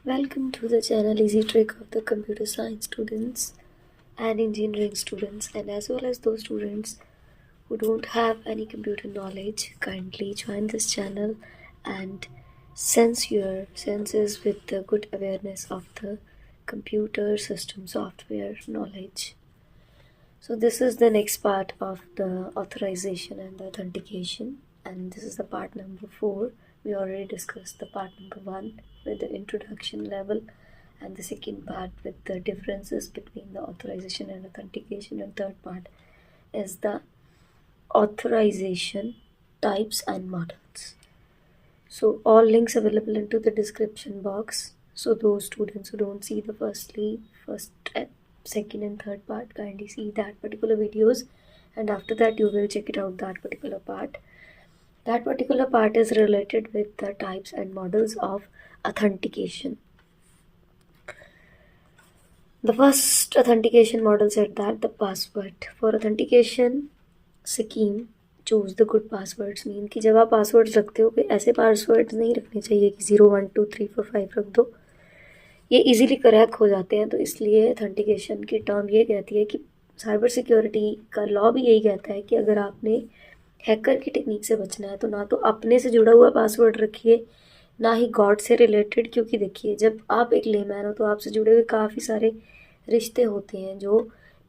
Welcome to the channel Easy Trick of the computer science students and engineering students, and as well as those students who don't have any computer knowledge. Kindly join this channel and sense your senses with the good awareness of the computer system software knowledge. So this is the next part of the authorization and the authentication, and this is the part number 4. We already discussed the part number 1 with the introduction level, and the second part with the differences between the authorization and authentication, and third part is the authorization types and models. So all links available into the description box. So those students who don't see the first, second and third part, kindly see that particular videos, and after that you will check it out that particular part. That particular part is related with the types and models of authentication. The first authentication model said that the password for authentication scheme choose the good passwords mean कि जब आप password रखते हो कोई ऐसे password नहीं रखने चाहिए कि 0 1 2 3 4 5 रख दो, ये इजीली क्रैक हो जाते हैं। तो इसलिए ऑथेंटिकेशन की टर्म ये कहती है कि साइबर सिक्योरिटी का लॉ भी यही कहता है कि अगर आपने हैकर की टेक्निक से बचना है तो ना तो अपने से जुड़ा हुआ पासवर्ड रखिए, ना ही गॉड से रिलेटेड, क्योंकि देखिए जब आप एक लेमैन हो तो आपसे जुड़े हुए काफ़ी सारे रिश्ते होते हैं जो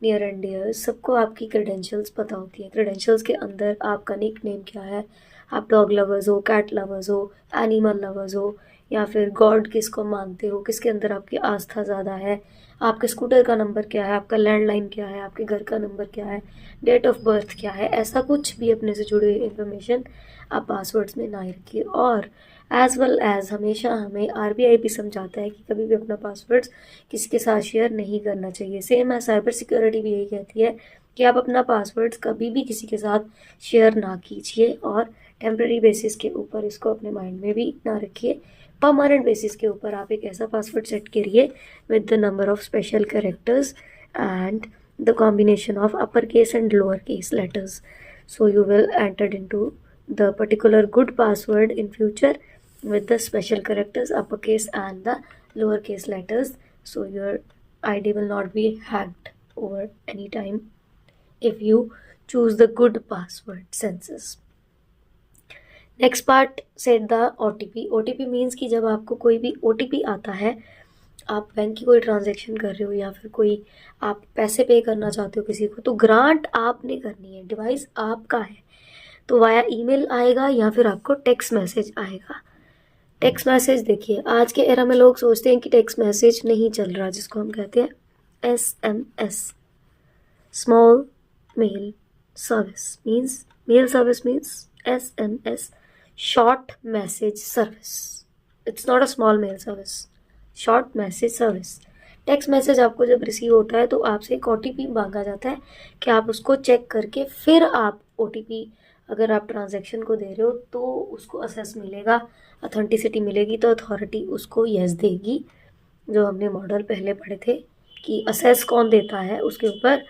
नियर एंड डियर। सबको आपकी क्रेडेंशियल्स पता होती हैं। क्रेडेंशियल्स के अंदर आपका निक नेम क्या है, आप डॉग लवर्स हो, कैट लवर्स हो, एनिमल लवर्स हो, या फिर गॉड किसको मानते हो, किसके अंदर आपकी आस्था ज़्यादा है, आपके स्कूटर का नंबर क्या है, आपका लैंडलाइन क्या है, आपके घर का नंबर क्या है, डेट ऑफ बर्थ क्या है, ऐसा कुछ भी अपने से जुड़ी हुई इन्फॉर्मेशन आप पासवर्ड्स में ना ही रखिए। और एज वेल एज हमेशा हमें RBI भी समझाता है कि कभी भी अपना पासवर्ड्स किसी के साथ शेयर नहीं करना चाहिए। सेम है साइबर सिक्योरिटी भी यही कहती है कि आप अपना पासवर्ड्स कभी भी किसी के साथ शेयर ना कीजिए, और टेम्प्रेरी बेसिस के ऊपर इसको अपने माइंड में भी ना रखिए। परमानेंट बेसिस के ऊपर आप एक ऐसा पासवर्ड सेट करिए with the number of special characters and the combination of uppercase and lowercase letters. So you will enter into the particular good password in future with the special characters, uppercase and the lowercase letters. So your ID will not be hacked over any time if you choose the good password senses. Next part set the OTP. OTP means कि जब आपको कोई भी OTP आता है, आप bank की कोई ट्रांजैक्शन कर रहे हो या फिर कोई आप पैसे पे करना चाहते हो किसी को, तो ग्रांट आपने करनी है, डिवाइस आपका है, तो वाया ईमेल आएगा या फिर आपको टेक्स्ट मैसेज आएगा। टेक्स्ट मैसेज देखिए आज के एरा में लोग सोचते हैं कि टेक्स्ट मैसेज नहीं चल रहा, जिसको हम कहते हैं SMS, small mail service means, mail service means SMS, short message service. It's not a small mail service, short message service. Text message आपको जब रिसीव होता है तो आपसे एक OTP मांगा जाता है कि आप उसको चेक करके फिर आप OTP, अगर आप ट्रांजैक्शन को दे रहे हो तो उसको असेस मिलेगा, अथेंटिसिटी मिलेगी, तो अथॉरिटी उसको यस देगी। जो हमने मॉडल पहले पढ़े थे कि असेस कौन देता है, उसके ऊपर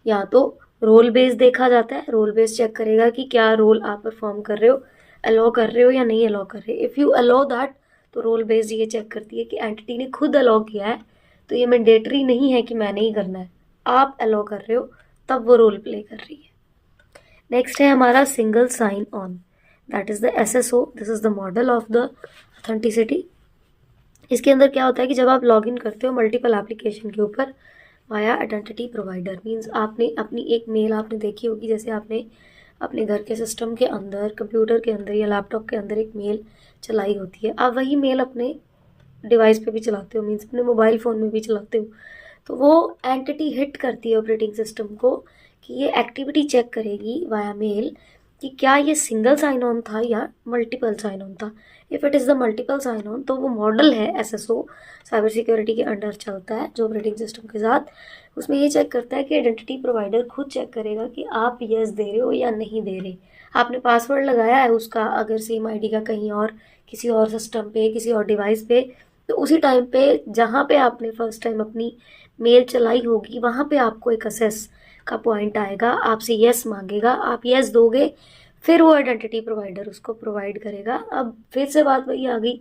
या तो रोल बेस देखा जाता है, रोल बेस चेक करेगा कि क्या रोल आप परफॉर्म कर रहे हो, अलाउ कर रहे हो या नहीं अलाउ कर रहे। इफ़ यू अलाउ दैट, तो रोल बेस्ड ये चेक करती है कि एंटिटी ने खुद अलाउ किया है, तो ये मैंडेटरी नहीं है कि मैंने ही करना है, आप अलाउ कर रहे हो तब वो रोल प्ले कर रही है। नेक्स्ट है हमारा single sign on, that is the SSO। This is the model of the authenticity. इसके अंदर क्या होता है कि जब आप लॉगिन करते हो मल्टीपल एप्लीकेशन के ऊपर वाया आइडेंटिटी प्रोवाइडर, मीन्स आपने अपनी एक मेल आपने देखी होगी, जैसे आपने अपने घर के सिस्टम के अंदर, कंप्यूटर के अंदर या लैपटॉप के अंदर एक मेल चलाई होती है, आप वही मेल अपने डिवाइस पे भी चलाते हो, मीन्स अपने मोबाइल फ़ोन में भी चलाते हो। तो वो एंटिटी हिट करती है ऑपरेटिंग सिस्टम को कि ये एक्टिविटी चेक करेगी वाया मेल कि क्या ये सिंगल साइन ऑन था या मल्टीपल साइन ऑन था। If it is the multiple sign on, तो वो मॉडल है SSO, साइबर सिक्योरिटी के अंडर चलता है जो ऑपरेटिंग सिस्टम के साथ। उसमें ये चेक करता है कि आइडेंटिटी प्रोवाइडर खुद चेक करेगा कि आप यस दे रहे हो या नहीं दे रहे। आपने पासवर्ड लगाया है उसका अगर सेम ID का कहीं और किसी और सिस्टम पे, किसी और डिवाइस पे, तो उसी टाइम पे जहाँ पे आपने फर्स्ट टाइम अपनी मेल चलाई होगी वहाँ पे आपको एक असेस का पॉइंट आएगा, आपसे यस मांगेगा, आप यस दोगे, फिर वो आइडेंटिटी प्रोवाइडर उसको प्रोवाइड करेगा। अब फिर से बात वही आ गई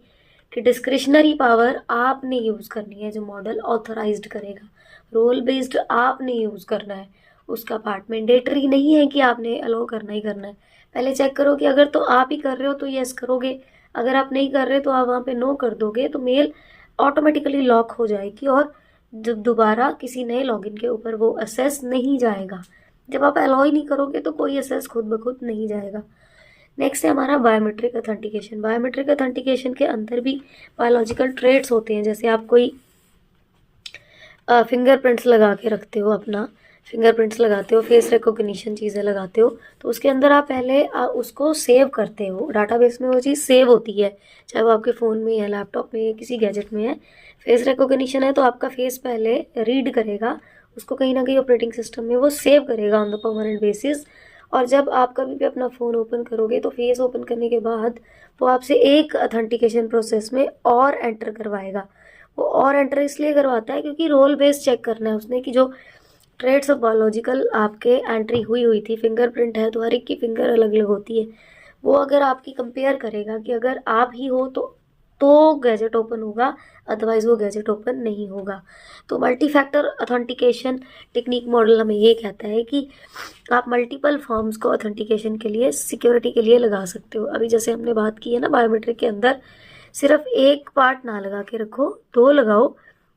कि डिस्क्रिशनरी पावर आपने यूज़ करनी है, जो मॉडल ऑथराइज्ड करेगा। रोल बेस्ड आपने यूज़ करना है, उसका पार्ट मैंडेटरी नहीं है कि आपने अलाउ करना ही करना है। पहले चेक करो कि अगर तो आप ही कर रहे हो तो यस करोगे, अगर आप नहीं कर रहे तो आप वहाँ पे नो कर दोगे, तो मेल ऑटोमेटिकली लॉक हो जाएगी और जब दोबारा किसी नए लॉगिन के ऊपर वो असेस नहीं जाएगा। जब आप अलाउ ही नहीं करोगे तो कोई असेस खुद ब खुद नहीं जाएगा। नेक्स्ट है हमारा बायोमेट्रिक अथेंटिकेशन। बायोमेट्रिक अथेंटिकेशन के अंदर भी बायोलॉजिकल ट्रेट्स होते हैं, जैसे आप कोई फिंगरप्रिंट्स लगा के रखते हो, अपना फिंगरप्रिंट्स लगाते हो, फेस रिकॉग्निशन चीज़ें लगाते हो, तो उसके अंदर आप पहले उसको सेव करते हो, डाटाबेस में वो चीज़ सेव होती है, चाहे वो आपके फ़ोन में है, लैपटॉप में है, किसी गैजेट में है। फेस रिकॉग्निशन है तो आपका फेस पहले रीड करेगा, उसको कहीं ना कहीं ऑपरेटिंग सिस्टम में वो सेव करेगा ऑन द परमानेंट बेसिस। और जब आप कभी भी अपना फ़ोन ओपन करोगे तो फेस ओपन करने के बाद वो आपसे एक अथेंटिकेशन प्रोसेस में और एंटर करवाएगा। वो और एंटर इसलिए करवाता है क्योंकि रोल बेस चेक करना है उसने कि जो ट्रेड्स ऑफ बायोलॉजिकल आपके एंट्री हुई थी, फिंगरप्रिंट है तो हर एक की फिंगर अलग अलग होती है, वो अगर आपकी कंपेयर करेगा कि अगर आप ही हो तो गैजेट ओपन होगा, अदरवाइज वो गैजेट ओपन नहीं होगा। तो multi factor authentication technique model हमें ये कहता है कि आप मल्टीपल फॉर्म्स को अथेंटिकेशन के लिए, सिक्योरिटी के लिए लगा सकते हो। अभी जैसे हमने बात की है ना, बायोमेट्रिक के अंदर सिर्फ एक पार्ट ना लगा के रखो, दो लगाओ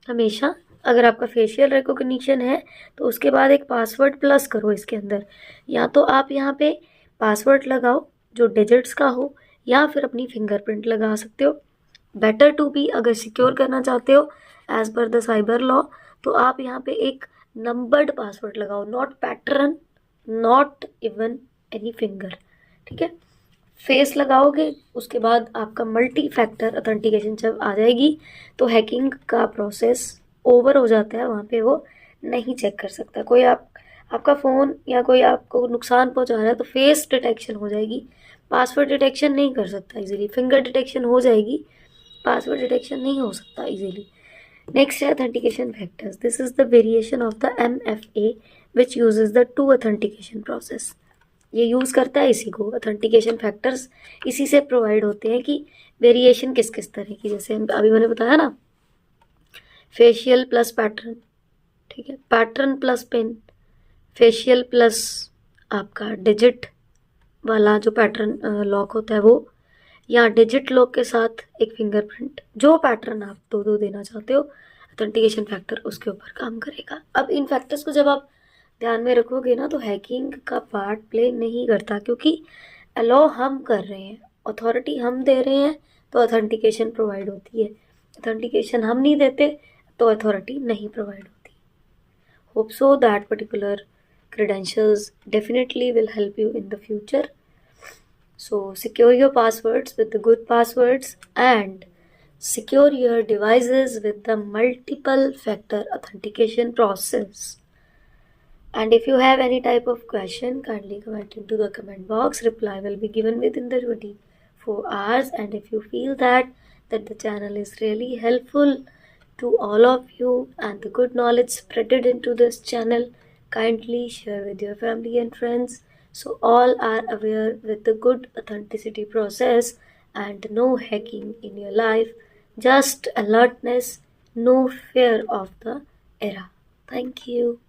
हमेशा। अगर आपका फेशियल रिकॉग्निशन है तो उसके बाद एक पासवर्ड प्लस करो इसके अंदर, या तो आप यहाँ पे पासवर्ड लगाओ जो डिजिट्स का हो, या फिर अपनी फिंगरप्रिंट लगा सकते हो। बेटर टू बी, अगर सिक्योर करना चाहते हो as per the cyber law, तो आप यहाँ पे एक नंबर्ड पासवर्ड लगाओ, not pattern, not even any finger, ठीक है। फेस लगाओगे, उसके बाद आपका मल्टी फैक्टर अथेंटिकेशन जब आ जाएगी तो हैकिंग का प्रोसेस ओवर हो जाता है, वहाँ पे वो नहीं चेक कर सकता कोई। आपका फ़ोन या कोई आपको नुकसान पहुँचा रहा है तो फेस डिटेक्शन हो जाएगी, पासवर्ड डिटेक्शन नहीं कर सकता इजीली। फिंगर डिटेक्शन हो जाएगी, पासवर्ड डिटेक्शन नहीं हो सकता इजीली। नेक्स्ट है authentication factors. This is the variation of the MFA which uses the two authentication process. ये यूज़ करता है इसी को, अथेंटिकेशन फैक्टर्स इसी से प्रोवाइड होते हैं कि वेरिएशन किस किस तरह की, जैसे अभी मैंने बताया ना, फेशियल प्लस पैटर्न, ठीक है, pattern plus pin, facial plus आपका डिजिट वाला जो पैटर्न लॉक होता है वो, या डिजिट लॉक के साथ एक फिंगरप्रिंट, जो पैटर्न आप दो देना चाहते हो, अथेंटिकेशन फैक्टर उसके ऊपर काम करेगा। अब इन फैक्टर्स को जब आप ध्यान में रखोगे ना तो हैकिंग का पार्ट प्ले नहीं करता, क्योंकि अलाउ हम कर रहे हैं, अथॉरिटी हम दे रहे हैं तो अथेंटिकेशन प्रोवाइड होती है, अथेंटिकेशन हम नहीं देते तो अथॉरिटी नहीं प्रोवाइड होती। Hope so that particular credentials definitely will help you in the future. So secure your passwords with the good passwords and secure your devices with the multiple factor authentication process. And if you have any type of question, kindly comment into the comment box. Reply will be given within the 24 hours. And if you feel that the channel is really helpful to all of you and the good knowledge spreaded into this channel, kindly share with your family and friends so all are aware with the good authenticity process and no hacking in your life, just alertness, no fear of the era. Thank you.